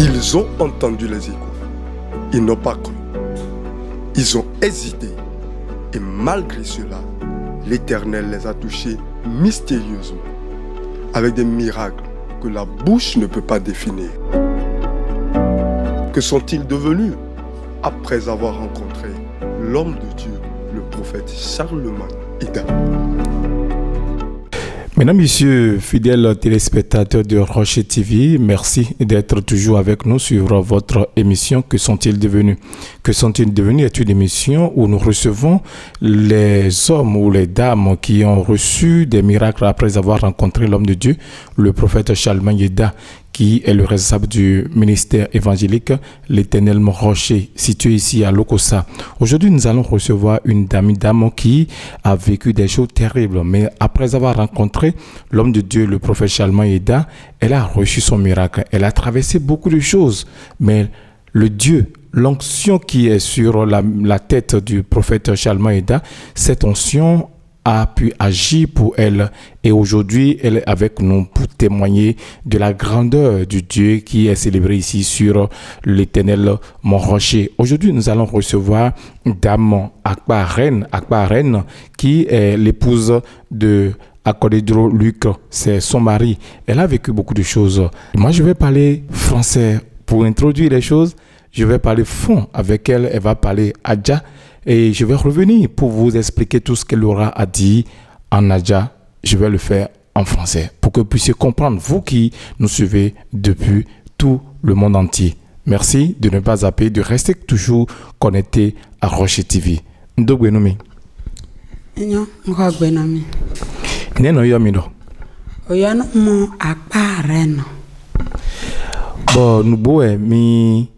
Ils ont entendu les échos. Ils n'ont pas cru. Ils ont hésité. Et malgré cela, l'Éternel les a touchés mystérieusement, avec des miracles que la bouche ne peut pas définir. Que sont-ils devenus après avoir rencontré l'homme de Dieu, le prophète Charlemagne Ida? Mesdames, Messieurs, fidèles téléspectateurs de Rocher TV, merci d'être toujours avec nous sur votre émission Que sont-ils devenus? Que sont-ils devenus est une émission où nous recevons les hommes ou les dames qui ont reçu des miracles après avoir rencontré l'homme de Dieu, le prophète Charlemagne Ida, qui est le responsable du ministère évangélique, l'Éternel Rocher, situé ici à Lokossa. Aujourd'hui, nous allons recevoir une dame qui a vécu des choses terribles, mais après avoir rencontré l'homme de Dieu, le prophète Charlemagne Ida, elle a reçu son miracle. Elle a traversé beaucoup de choses, mais le Dieu, l'onction qui est sur la tête du prophète Charlemagne Ida, cette onction a pu agir pour elle, et aujourd'hui elle est avec nous pour témoigner de la grandeur du Dieu qui est célébré ici sur l'Éternel Mont Rocher. Aujourd'hui nous allons recevoir Dame Akpa Arène qui est l'épouse de Akodedro Luc, c'est son mari. Elle a vécu beaucoup de choses. Moi je vais parler français pour introduire les choses. Je vais parler fond avec elle, elle va parler Adja. Et je vais revenir pour vous expliquer tout ce qu'elle aura à dire en Adja. Je vais le faire en français pour que vous puissiez comprendre, vous qui nous suivez depuis tout le monde entier. Merci de ne pas zapper, de rester toujours connecté à Rocher TV. Ndogbenumi. Ngogbenami. Neno yomido. Oyono mo Akpa Arène. Bon, nous boue mi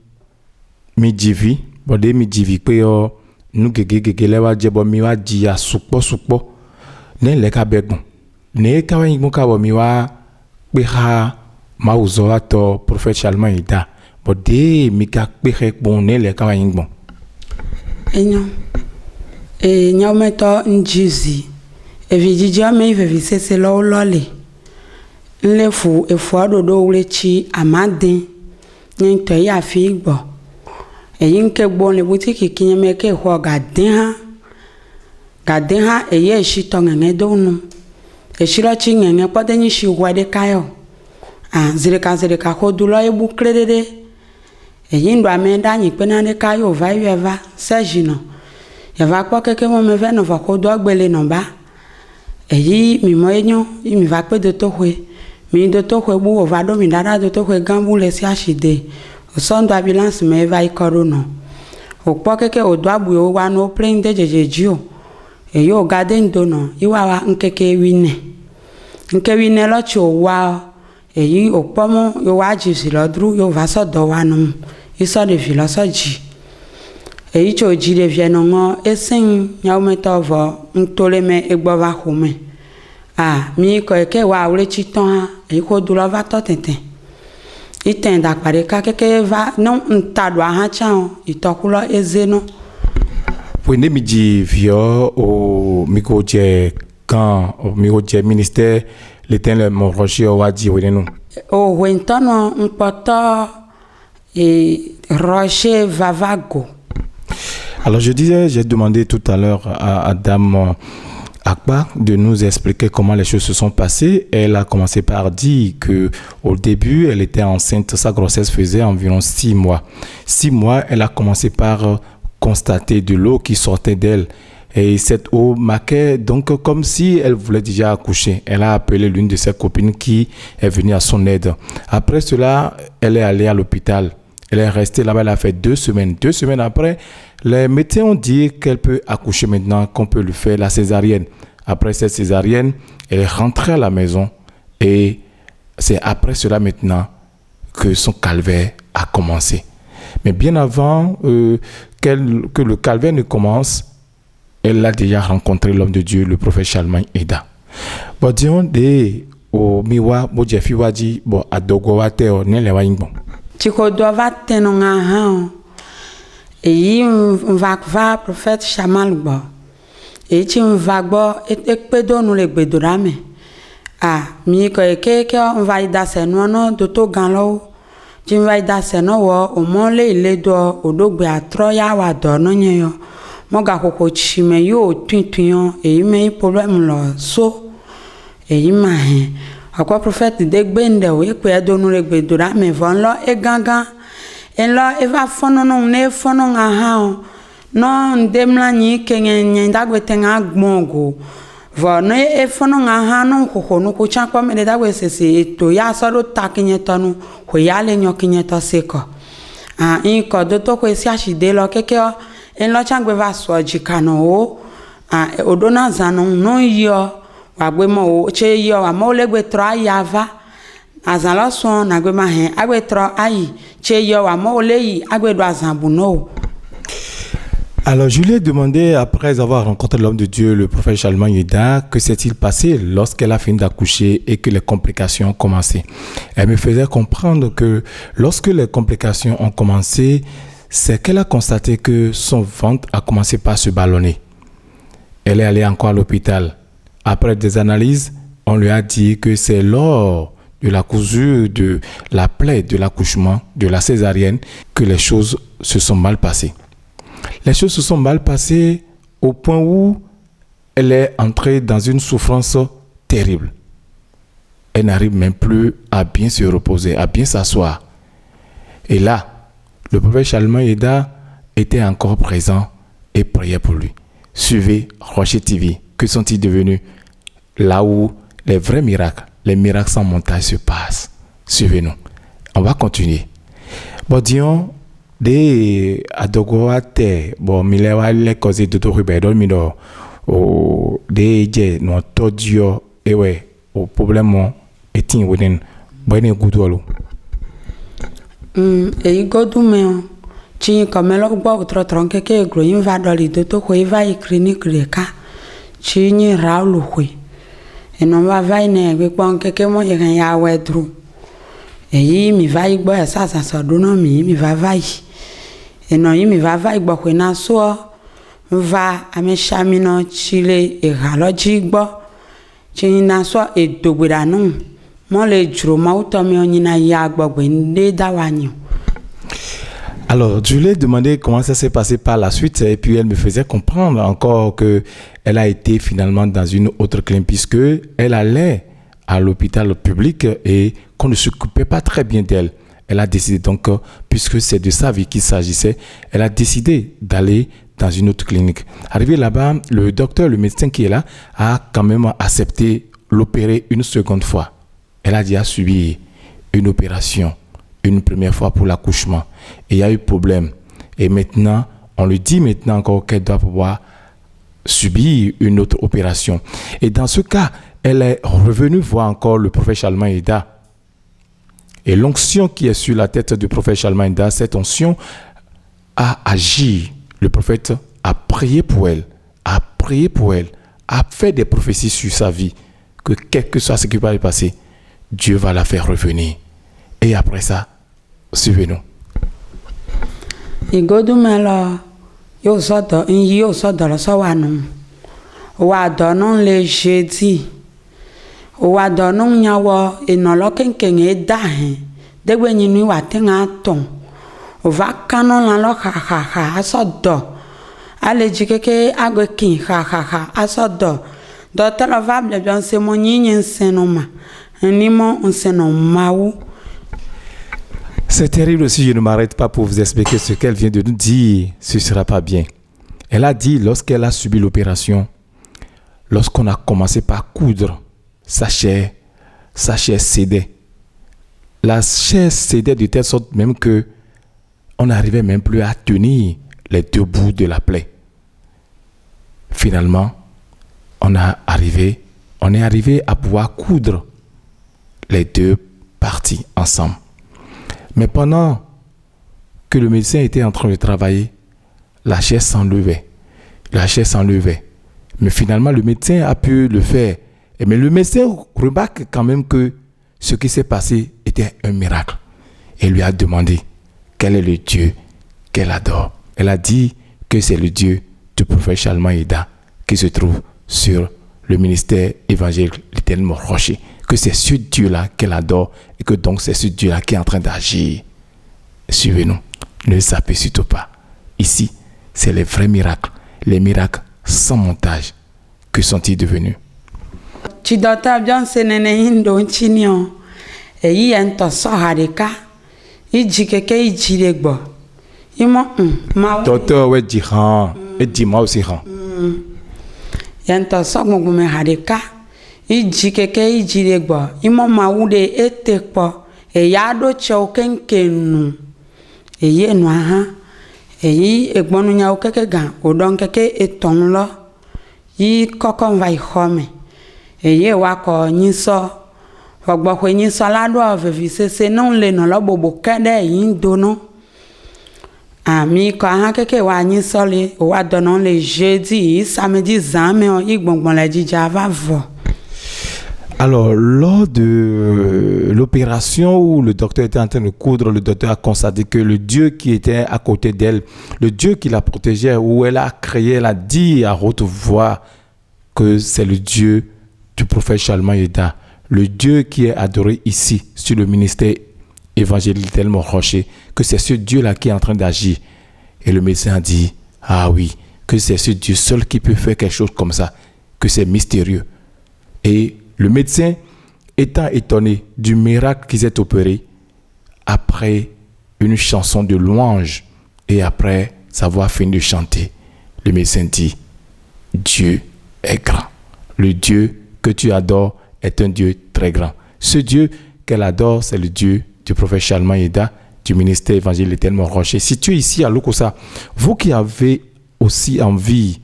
jivi, bon de mi jivi pe yo nous gege lewa jebo mi wa jia supo ne le ka begun ne ka wa yin ka bo mi wa pe ha ma uzo ato prophète Charlemagne Ida bo de mi ka pe he bon ne le ka wa yin bon enyo meto njizi evijija me vevise se lo lole nlefu efu adodo ulechi amade nto ya fi igbo eyin ke gbon le boutique ki me ke ho gaden ha eye shi to ngenge donu e shiro chi ngenge pode ni shi gwade kayo zirika ko dulo e bu kredede eyin ndo amenda nyi pe na de kayo va yeva sajino ya va kwa keke mo me ve no va ko do gbele no ba eyi mi mo enyo mi va pe de to hwe mi de to hwe bu o va do mi dada de to hwe gambu le si ashide son do ambulance me va ikorono o po keke o do abu o wa no plane de jejejio e yo garden do no iwa wa nkeke wine lo chi o wa e yi o po mo yo wa ji si lo dru yo va so do wa no iso de philosophy e yi cho ji de vie no ngo esen nya o meto vo ntole me egbo va home mi ko ke wa ure chi ton e ko du lo va to tenten itenda pare ka keke va non ntado ha chan itokulo ezeno Pwene mi di vio o miko je kan o miko je ministère l'Éternel Mont Rocher o wa di wene nou o wentono mpoto et Rocher Vavago. Alors je disais, j'ai demandé tout à l'heure à Dame Akpa de nous expliquer comment les choses se sont passées. Elle a commencé par dire que au début, elle était enceinte. Sa grossesse faisait environ 6 mois. 6 mois, elle a commencé par constater de l'eau qui sortait d'elle. Et cette eau marquait donc comme si elle voulait déjà accoucher. Elle a appelé l'une de ses copines qui est venue à son aide. Après cela, elle est allée à l'hôpital. Elle est restée là-bas, elle a fait 2 semaines. 2 semaines après, les médecins ont dit qu'elle peut accoucher maintenant, qu'on peut lui faire la césarienne. Après cette césarienne, elle est rentrée à la maison et c'est après cela maintenant que son calvaire a commencé. Mais bien avant que le calvaire ne commence, elle a déjà rencontré l'homme de Dieu, le prophète Charlemagne Ida. Bon, disons, au miwa, bo jefi wadi, bo adogo wate o nele wa ingbo. Tiko do vate no nga ha. E va prophète Charlemagne bo. E ti va gbo ekpedo nu le gbedora me. Mi ko eke on va ida se no do to gan lo. Jimva da seno wo o mole ile do odogbe atro ya wa do no nyen mo ga koko chime yo twintwin eyi me problem lo so eyi ma he akwa prophet de gbende o epe adonu regbe do ra me von lo e gangan en lo e va fono no ne fono nga ha no ndemla nyi kenye ndagwe tenga gmongo vo no e fono nga ha no koko no ko chankwa me dagwe sese to ya so do takinye tonu ko ya le nyokinye to seko in ko do to ko esi ashide lo keke en lo changwe va so jikano o odona zanu no yo wagbe mo o che yo wa mo legbe tro ayava azan lo so na gbe ma he agbe tro ayi che yo wa mo le yi agbe do azan bu no. Alors, je lui ai demandé, après avoir rencontré l'homme de Dieu, le prophète Charlemagne Yeda, que s'est-il passé lorsqu'elle a fini d'accoucher et que les complications ont commencé. Elle me faisait comprendre que lorsque les complications ont commencé, c'est qu'elle a constaté que son ventre a commencé par se ballonner. Elle est allée encore à l'hôpital. Après des analyses, on lui a dit que c'est lors de la cousure de la plaie de l'accouchement, de la césarienne, que les choses se sont mal passées. Les choses se sont mal passées au point où elle est entrée dans une souffrance terrible. Elle n'arrive même plus à bien se reposer, à bien s'asseoir. Et là, le prophète Charlemagne Yeda était encore présent et priait pour lui. Suivez Rocher TV. Que sont-ils devenus? Là où les vrais miracles, les miracles sans montagne se passent. Suivez-nous. On va continuer. Bon, disons, de adogoate bo milewa le kozi tutu ribedo mido o de je no todio ewe o problème etin woden bone gudolo e godu me chi kamelo gbo tro tronke ke gro yin va doli do to ko va i clinique le ka chi ni raulu ko e no va vai ne gbe pon ke mo ye kan ya wedru e mi vai gbo esa so do no mi va vai et non il me va igbo ko na so va ameshami no chile e haloji gbo chi na so e dogbera nu mo le juro ma uto mi onina ya gbogbo nde dawanyo. Alors, je lui ai demandé comment ça s'est passé par la suite et puis elle me faisait comprendre encore que elle a été finalement dans une autre clinique puisque elle allait à l'hôpital public et qu'on ne s'occupait pas très bien d'elle. Elle a décidé donc, puisque c'est de sa vie qu'il s'agissait, elle a décidé d'aller dans une autre clinique. Arrivé là-bas, le docteur, le médecin qui est là, a quand même accepté l'opérer une seconde fois. Elle a déjà subi une opération, une première fois pour l'accouchement. Et il y a eu problème. Et maintenant, on lui dit maintenant encore qu'elle doit pouvoir subir une autre opération. Et dans ce cas, elle est revenue voir encore le prophète Charlemagne Yeda. Et l'onction qui est sur la tête du prophète Charlemagne Yeda, cette onction a agi. Le prophète a prié pour elle, a fait des prophéties sur sa vie, que quel que soit ce qui va lui passer, Dieu va la faire revenir. Et après ça, suivez-nous. Yo sodo la so wanu. Wa do non le jeudi. Wa do non nyawo enolo kenken e da hen. Degbe nyinu wa tenga ton. O va kanon la lo ha asodo. Ale jikeke agwekin ha asodo. Do telo va ble bien se mo nyinyin senoma. Nimo nseno mawu. C'est terrible si je ne m'arrête pas pour vous expliquer ce qu'elle vient de nous dire. Ce ne sera pas bien. Elle a dit, lorsqu'elle a subi l'opération, lorsqu'on a commencé par coudre, sa chair cédait. La chair cédait de telle sorte même que on n'arrivait même plus à tenir les deux bouts de la plaie. Finalement, on est arrivé à pouvoir coudre les deux parties ensemble. Mais pendant que le médecin était en train de travailler, la chair s'enlevait. Mais finalement, le médecin a pu le faire. Mais le médecin remarque quand même que ce qui s'est passé était un miracle. Et lui a demandé quel est le Dieu qu'elle adore. Elle a dit que c'est le Dieu du prophète Charlemagne Yeda qui se trouve sur le ministère évangélique l'Éternel Rocher. Que c'est ce Dieu-là qu'elle adore et que donc c'est ce Dieu-là qui est en train d'agir Suivez-nous. Ne zappez surtout pas. Ici, c'est les vrais miracles. Les miracles sans montage. Que sont-ils devenus? Tsi dɔta Beyonce nene yi ŋdɔ ŋtsi ni o. Eyi yɛ ŋutɔ sɔ ha ɖeka. Yi dzi keke yi dzi ɖe gbɔ. Yi mɔ mawu. Docteur, ouais, dit ran. Et dis-moi aussi ran. Yɛ ŋutɔ sɔ gbɔngbɔmɛ ha ɖeka. Yi dzi keke yi dzi ɖe gbɔ. Yi mɔ mawu ɖe ete kpɔ. Eya ɖo tsewo keŋke nu. Eyi enua hã. Eyi egbɔnunyawo keke gã. Wòɖɔ keke etɔ̃ ŋu lɔ. Yi kɔkɔ va yi xɔ me. Eye wakɔ nyisɔ fɔgbɔƒe nyisɔ la ɖo vevi sese ne le nɔ lɔ bobo ke ɖe yi do no ami kɔ hã keke wa nyisɔ le wa dɔnɔ le jeudi yi samedi zame yi gbɔngbɔn le dzidza va vɔ. Alors, lors de l'opération où le docteur était en train de coudre, le docteur a constaté que le Dieu qui était à côté d'elle, le Dieu qui la protégeait, où elle a crié, elle a dit à haute voix que c'est le Dieu du prophète Chalman Yeda, le Dieu qui est adoré ici, sur le ministère évangélique Telmo Rocher, que c'est ce Dieu-là qui est en train d'agir. Et le médecin a dit, ah oui, que c'est ce Dieu seul qui peut faire quelque chose comme ça, que c'est mystérieux. Et le médecin, étant étonné du miracle qui s'est opéré, après une chanson de louange, et après savoir fini de chanter, le médecin dit, Dieu est grand. Le Dieu que tu adores est un Dieu très grand. Ce Dieu qu'elle adore, c'est le Dieu du prophète Chalman Yeda, du ministère évangélique Telmo Rocher. Si tu es ici à Lokossa, vous qui avez aussi envie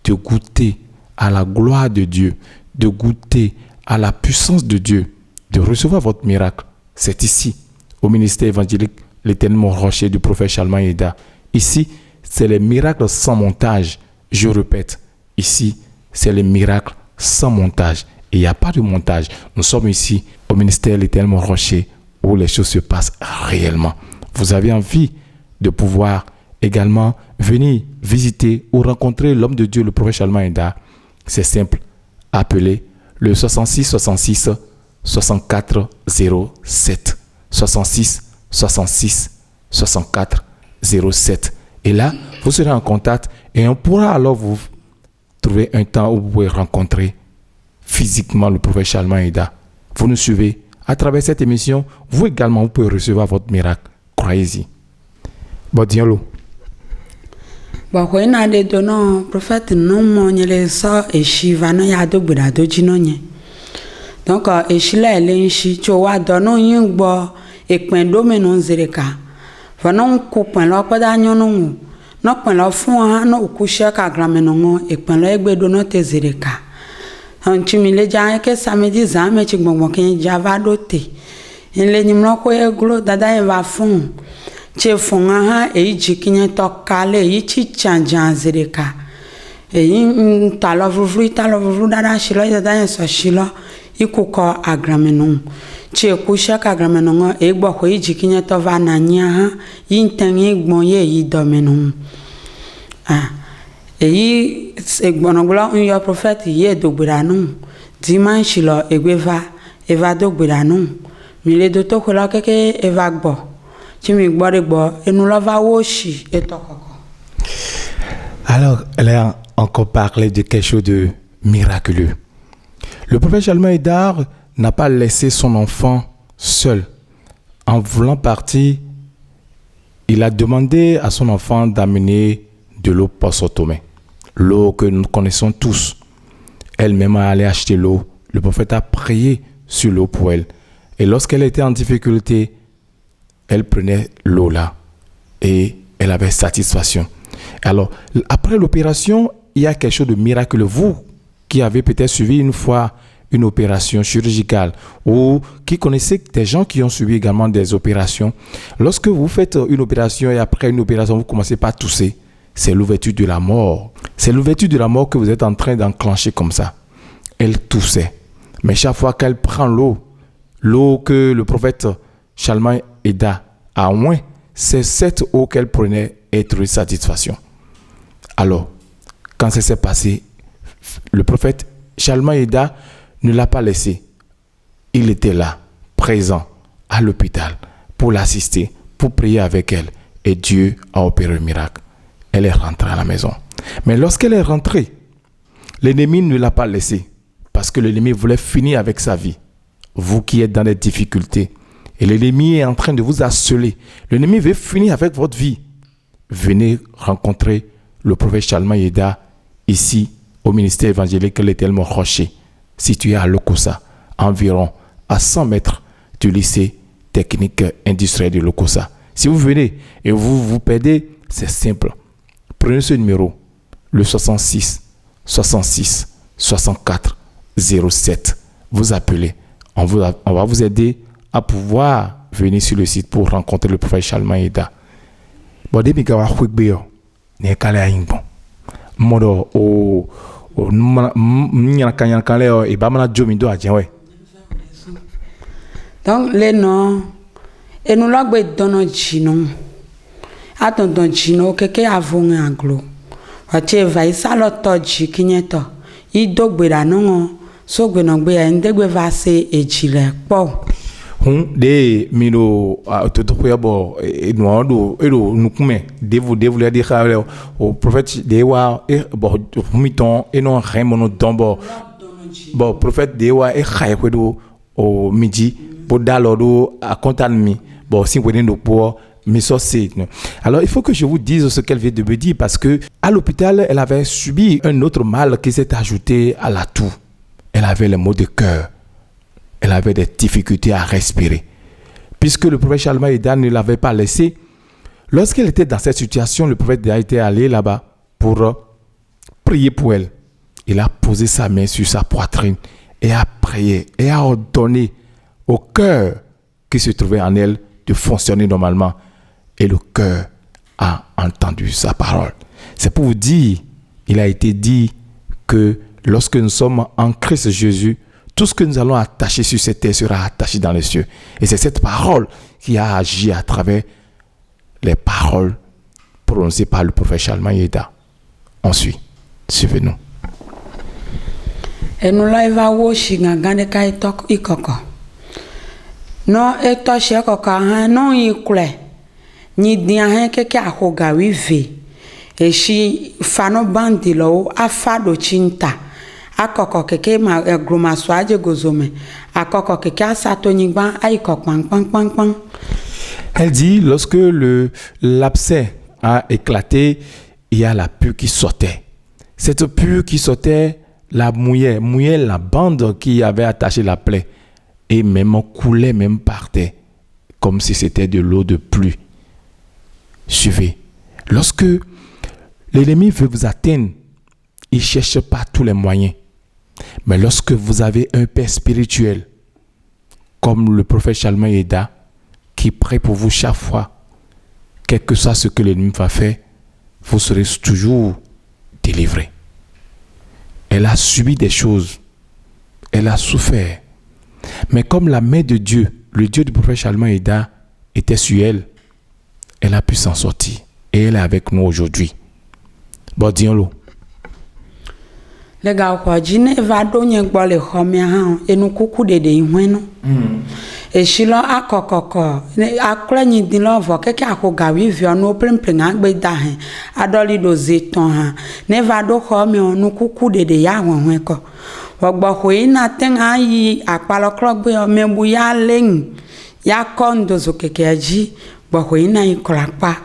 de goûter à la gloire de Dieu, de goûter à la puissance de Dieu, de recevoir votre miracle, c'est ici, au ministère évangélique Telmo Rocher du prophète Chalman Yeda. Ici, c'est les miracles sans montage. Je répète, ici, c'est les miracles sans montage. Et il n'y a pas de montage. Nous sommes ici au ministère Telmo Rocher où les choses se passent réellement. Vous avez envie de pouvoir également venir visiter ou rencontrer l'homme de Dieu, le prophète Chalman Yeda. C'est simple. Appelez le 66 66 64 07. 66 66 64 07. Et là, vous serez en contact et on pourra alors vous trouver un temps où vous pouvez rencontrer physiquement le prophète Chalman Yeda. Vous nous suivez à travers cette émission. Vous également, vous pouvez recevoir votre miracle. Croyez-y. Bon, dialo. Bon, quand on a des donnants, prophète, non, mon yele ça, et chiva, non, y'a deux bouddha, deux djinonye. Donc, et chila, elle est chi, tu vois, donnant yung bo, et point domenon zereka. Vanon coupon, là, pas d'agnon, non. Non, point là, fond, non, coucher à gramenon, et point là, egbe dono te zereka. On chimile jan ke samedi zame chi gbongbon ken java dote ele nimlo ko eglo dada en va fon che fon ha e ji kinye to kale yi chi chanjan zereka e yin talo vuvru dada shilo dada en so shilo ikuko agramenon che ku shaka agramenon e gbo ko yi ji kinye to va na nya ha yin tan egbon ye yi domenon ah eyi egbonoglo un prophète ye dogbiranu dimanche lo egbeva eva dogbiranu mi le do to ko la keke eva gbo ti mi gbo de gbo enu lo va wo shi etokoko. Alors, elle a encore parlé de quelque chose de miraculeux. Le prophète Chalman Yeda n'a pas laissé son enfant seul. En voulant partir, il a demandé à son enfant d'amener de l'eau Posotomé. L'eau que nous connaissons tous. Elle-même a allé acheter l'eau. Le prophète a prié sur l'eau pour elle. Et lorsqu'elle était en difficulté, elle prenait l'eau là. Et elle avait satisfaction. Alors, après l'opération, il y a quelque chose de miraculeux. Vous qui avez peut-être suivi une fois une opération chirurgicale ou qui connaissez des gens qui ont suivi également des opérations, lorsque vous faites une opération et après une opération, vous commencez par tousser, c'est l'ouverture de la mort. C'est l'ouverture de la mort que vous êtes en train d'enclencher comme ça. Elle toussait. Mais chaque fois qu'elle prend l'eau que le prophète Chalman Yeda a moins, c'est cette eau qu'elle prenait et trouvait satisfaction. Alors, quand ça s'est passé, le prophète Chalman Yeda ne l'a pas laissé. Il était là, présent, à l'hôpital, pour l'assister, pour prier avec elle. Et Dieu a opéré le miracle. Elle est rentrée à la maison. Mais lorsqu'elle est rentrée, l'ennemi ne l'a pas laissée. Parce que l'ennemi voulait finir avec sa vie. Vous qui êtes dans des difficultés. Et l'ennemi est en train de vous harceler. L'ennemi veut finir avec votre vie. Venez rencontrer le prophète Chalma Yeda ici au ministère évangélique l'Éternel Rocher, situé à Lokossa, environ à 100 mètres du lycée technique industriel de Lokossa. Si vous venez et vous vous perdez, c'est simple. Prenez ce numéro, le 66 66 64 07. Vous appelez. On va vous aider à pouvoir venir sur le site pour rencontrer le prophète Chalma Yeda. Bon, depuis que vous avez ne kale ayin bon modo o nyana kale o e ba mana jomi do ajenwe donc les non et nous la gbe dono jino atondon jino keke avon anglo ati va isalo toji kinyeto idogbe da no so gbe no gbe ya ndegbe va se ejile po de mino toto yabo no do ero nukume devu le di khale o prophète de wa bo miton e non remono dombo bo prophète de wa e khay ko do o midi bo dalo do a kontan mi bo si weden do po mi so c'est. Alors il faut que je vous dise ce qu'elle vient de me dire parce que à l'hôpital elle avait subi un autre mal qui s'est ajouté à la toux. Elle avait les maux de cœur. Elle avait des difficultés à respirer. Puisque le prophète Chalma Yeda ne l'avait pas laissé, lorsqu'elle était dans cette situation, le prophète a été allé là-bas pour prier pour elle. Il a posé sa main sur sa poitrine et a prié et a ordonné au cœur qui se trouvait en elle de fonctionner normalement. Et le cœur a entendu sa parole. C'est pour vous dire, il a été dit que lorsque nous sommes en Christ Jésus, tout ce que nous allons attacher sur cette terre sera attaché dans les cieux. Et c'est cette parole qui a agi à travers les paroles prononcées par le prophète Chalma Yeda. On suit. Suivez-nous. Et nous l'avons vu chez Gandeka et Tok Ikoko. Non, et Toshi Koko, non, il coulait. Ni bien que Kahoga vive. Et si Fano Bandilo a fado chinta. Akoko keke ma gloma soaje gozome akoko keke asato nyigba aiko pang. Elle dit lorsque l'abcès a éclaté, il y a la pus qui sortait. Cette pus qui sortait la mouillait la bande qui avait attaché la plaie et même coulait, même partait comme si c'était de l'eau de pluie. Suivez. Lorsque l'ennemi veut vous atteindre, il cherche pas tous les moyens. Mais lorsque vous avez un père spirituel, comme le prophète Chalma Yeda, qui prie pour vous chaque fois, quel que soit ce que l'ennemi va faire, vous serez toujours délivré. Elle a subi des choses, elle a souffert. Mais comme la main de Dieu, le Dieu du prophète Chalma Yeda, était sur elle, elle a pu s'en sortir. Et elle est avec nous aujourd'hui. Bon, disons-le. Les gars, quoi, Jine va donner quoi les hommes et nous coucou de iweno. Et si l'on a coco, a clani de l'envoi, que a cogawi, vient nous plein agbe dahin, a doli dosé ton, ne va do homme, nous coucou de yawan weko. Wagbohui na ten ayi, a palocroc, me bouya ling, ya condo zo kekeji, bohui na y colapa.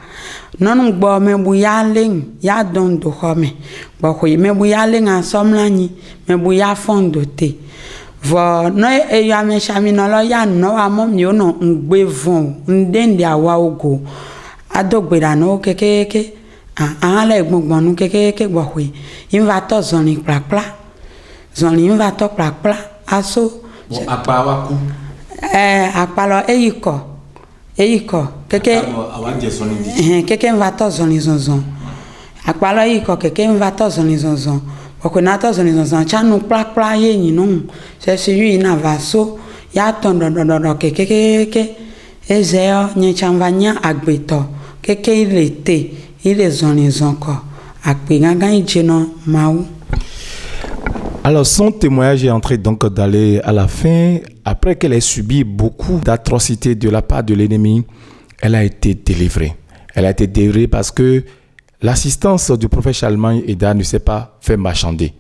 Non gbo me buya ling ya don do home bo ko me buya ling asomlani me buya fondo te vo no e ya me chami no lo ya no amom ni ono ngbe von ndende awa ogo adogbera no kekeke ala egbongbon nu kekeke bo ko inva to zoni plapla zoni inva to plapla aso apa wa ku apalo Eiko, keke va to zoni zonzon. Akpalo eiko keke va to zoni zonzon. Oko na to zoni zonzon cha nu pla ye ni no. Se si yu na vaso ya ton do keke ezeo nye chanvanya agbeto. Keke ile zoni zonko. Akpe gangan ijeno maou. Alors, son témoignage est entré donc d'aller à la fin, après qu'elle ait subi beaucoup d'atrocités de la part de l'ennemi. elle a été délivrée. Elle a été délivrée parce que l'assistance du prophète Charlemagne Eda ne s'est pas fait marchander.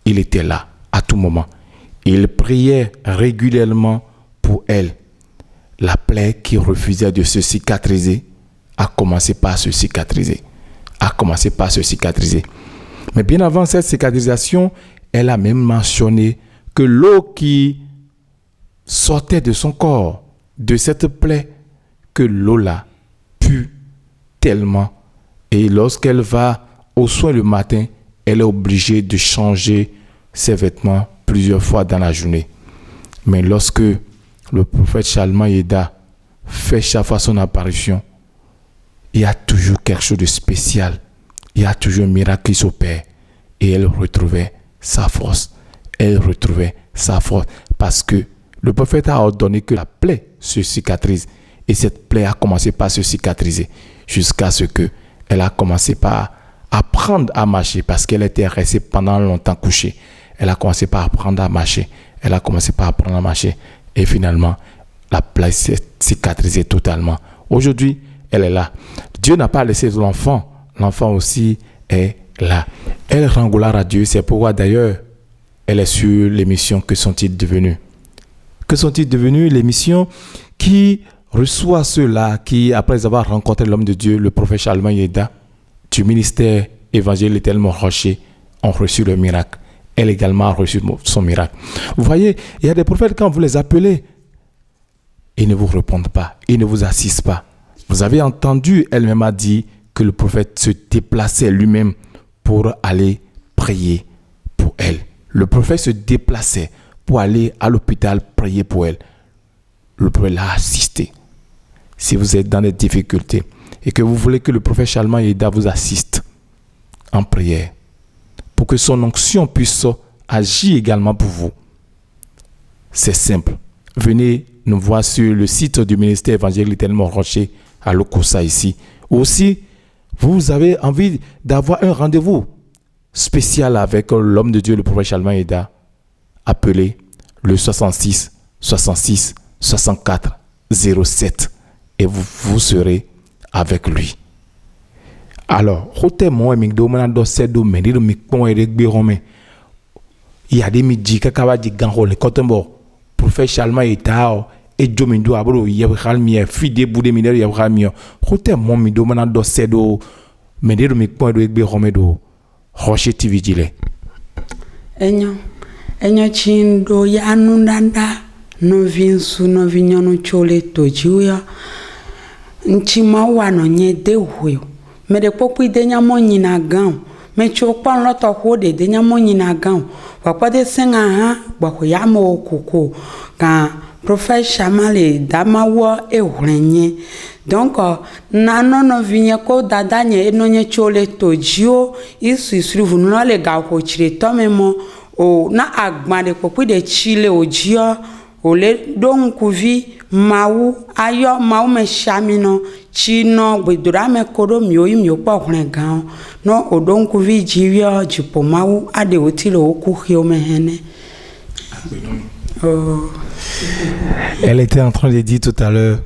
Il était là à tout moment. Il priait régulièrement pour elle. La plaie qui refusait de se cicatriser a commencé par se cicatriser. Mais bien avant cette cicatrisation, elle a même mentionné que l'eau qui sortait de son corps, de cette plaie, que l'eau là pue tellement. Et lorsqu'elle va au soin le matin, elle est obligée de changer ses vêtements plusieurs fois dans la journée. Mais lorsque le prophète Charlemagne Eda fait chaque fois son apparition, il y a toujours quelque chose de spécial. Il y a toujours un miracle qui s'opère. Et elle retrouvait sa force. Parce que le prophète a ordonné que la plaie se cicatrise. Et cette plaie a commencé par se cicatriser. Jusqu'à ce qu'elle a commencé par apprendre à marcher. Parce qu'elle était restée pendant longtemps couchée. Elle a commencé par apprendre à marcher. Et finalement, la plaie s'est cicatrisée totalement. Aujourd'hui, elle est là. Dieu n'a pas laissé l'enfant. L'enfant aussi est là. Elle rend gloire à Dieu. C'est pourquoi d'ailleurs, elle est sur l'émission Que sont-ils devenus? Que sont-ils devenus? L'émission qui reçoit ceux-là qui, après avoir rencontré l'homme de Dieu, le prophète Charlemagne Eda, du ministère évangélique tellement rocher, ont reçu le miracle. Elle également a reçu son miracle. Vous voyez, il y a des prophètes, quand vous les appelez, ils ne vous répondent pas, ils ne vous assistent pas. Vous avez entendu, elle-même a dit que le prophète se déplaçait lui-même pour aller prier pour elle. Le prophète se déplaçait pour aller à l'hôpital prier pour elle. Le prophète l'a assisté. Si vous êtes dans des difficultés et que vous voulez que le prophète Charlemagne Eda vous assiste en prière, pour que son onction puisse agir également pour vous, c'est simple. Venez nous voir sur le site du ministère évangélique tellement rocher à Lokossa ici. Aussi, vous avez envie d'avoir un rendez-vous spécial avec l'homme de Dieu, le prophète Charlemagne Eda, appelez le 66 66 64 07 et vous serez avec lui. Alors, il y a des midis qui ont dit que le prophète Charlemagne Eda et Jomindo abro yebhalmi fide bude minero yebhalmi hote momi do mana do sedo menero mi point do egbe homedo Rocher TV dile enyo chindo ya nundanda no vinsu no vinyono chole tojiwa nchima wano nye de huyo me de popu de nyamo nyina gan me chokpan loto hode de nyamo nyina gan wakwa de senga ha bako yamo koko kan prophète Charlemagne damawo ehrenye donc nanono vinye ko dadanye enonye chole tojio isu vununa le ga ko chire tomemo o na agbade popu de chile ojio ole don kuvi mawu ayo mawu me shamino chino gbedora me kodo mio pa hren gan no odon kuvi jiwio jipo mawu ade otilo okuhio mehene. Elle était en train de dire tout à l'heure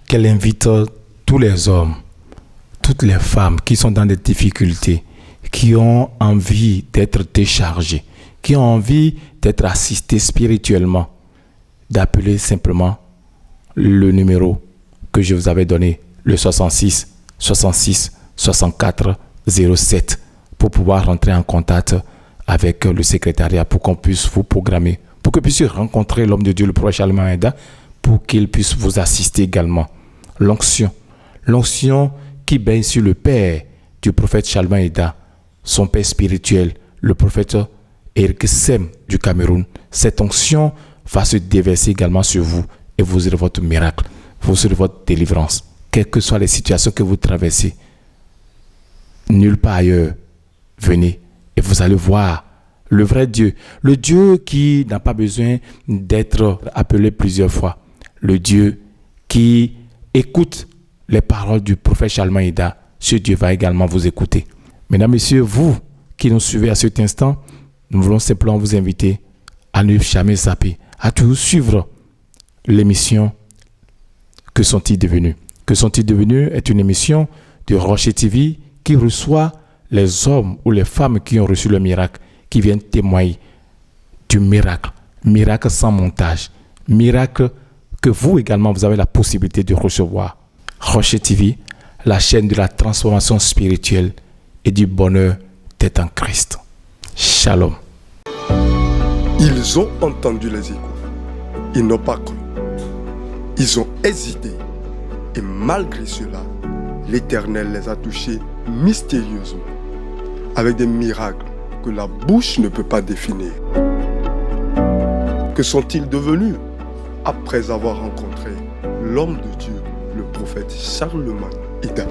qu'elle invite tous les hommes, toutes les femmes qui sont dans des difficultés, qui ont envie d'être déchargés, qui ont envie d'être assistés spirituellement, d'appeler simplement le numéro que je vous avais donné, le 66 66 64 07, pour pouvoir rentrer en contact avec le secrétariat pour qu'on puisse vous programmer, pour que vous puissiez rencontrer l'homme de Dieu, le prophète Charlemagne Eda, pour qu'il puisse vous assister également. L'onction qui baigne sur le père du prophète Charlemagne Eda, son père spirituel, le prophète Eric Sem du Cameroun. Cette onction va se déverser également sur vous et vous aurez votre miracle, vous aurez votre délivrance. Quelles que soient les situations que vous traversez, nulle part ailleurs, venez et vous allez voir le vrai Dieu, le Dieu qui n'a pas besoin d'être appelé plusieurs fois, le Dieu qui écoute les paroles du prophète Charlemagne Eda. Ce Dieu va également vous écouter. Mesdames, Messieurs, vous qui nous suivez à cet instant, nous voulons simplement vous inviter à ne jamais zapper, à toujours suivre l'émission Que sont-ils devenus? Que sont-ils devenus est une émission de Rocher TV qui reçoit les hommes ou les femmes qui ont reçu le miracle, qui viennent témoigner du miracle. Miracle sans montage. Miracle que vous également, vous avez la possibilité de recevoir. Rocher TV, la chaîne de la transformation spirituelle et du bonheur d'être en Christ. Shalom. Ils ont entendu les échos. Ils n'ont pas cru. Ils ont hésité. Et malgré cela, l'Éternel les a touchés mystérieusement, avec des miracles que la bouche ne peut pas définir. Que sont-ils devenus après avoir rencontré l'homme de Dieu, le prophète Charlemagne Ida?